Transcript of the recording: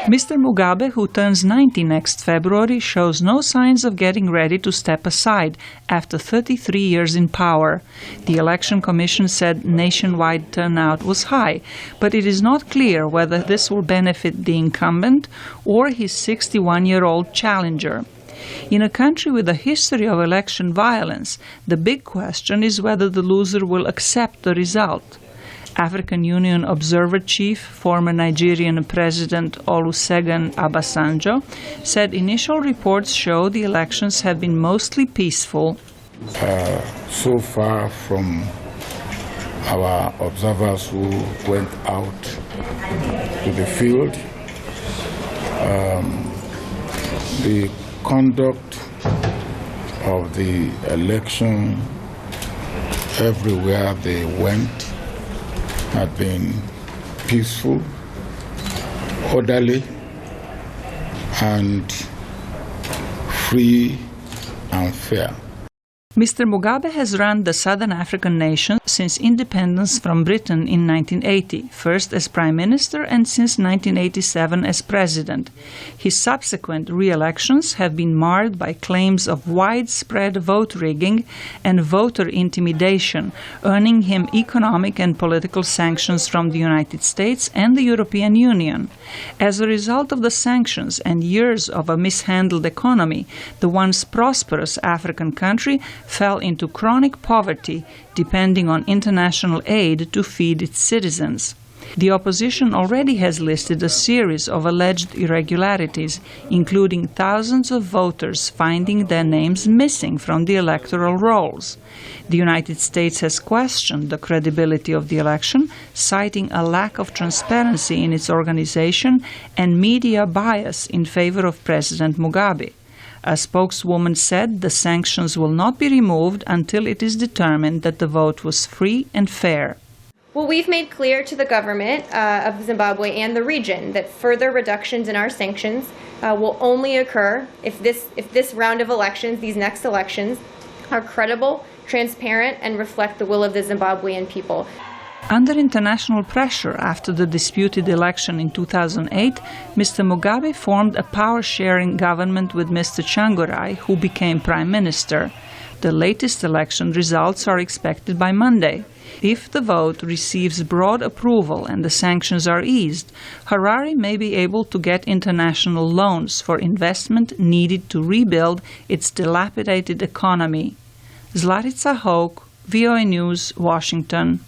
Mr. Mugabe, who turns 90 next February, shows no signs of getting ready to step aside after 33 years in power. The Election Commission said nationwide turnout was high, but it is not clear whether this will benefit the incumbent or his 61-year-old challenger. In a country with a history of election violence, the big question is whether the loser will accept the result. African Union Observer Chief, former Nigerian President Olusegun Obasanjo, said initial reports show the elections have been mostly peaceful. So far from our observers who went out to the field, the conduct of the election everywhere they went had been peaceful, orderly, and free and fair. Mr. Mugabe has run the Southern African nation since independence from Britain in 1980, first as Prime Minister and since 1987 as President. His subsequent re-elections have been marred by claims of widespread vote rigging and voter intimidation, earning him economic and political sanctions from the United States and the European Union. As a result of the sanctions and years of a mishandled economy, the once prosperous African country fell into chronic poverty, depending on international aid to feed its citizens. The opposition already has listed a series of alleged irregularities, including thousands of voters finding their names missing from the electoral rolls. The United States has questioned the credibility of the election, citing a lack of transparency in its organization and media bias in favor of President Mugabe. A spokeswoman said the sanctions will not be removed until it is determined that the vote was free and fair. Well, we've made clear to the government of Zimbabwe and the region that further reductions in our sanctions will only occur if this round of elections, these next elections, are credible, transparent, and reflect the will of the Zimbabwean people. Under international pressure after the disputed election in 2008, Mr. Mugabe formed a power-sharing government with Mr. Tsvangirai, who became Prime Minister. The latest election results are expected by Monday. If the vote receives broad approval and the sanctions are eased, Harare may be able to get international loans for investment needed to rebuild its dilapidated economy. Zlatica Hoke, VOA News, Washington.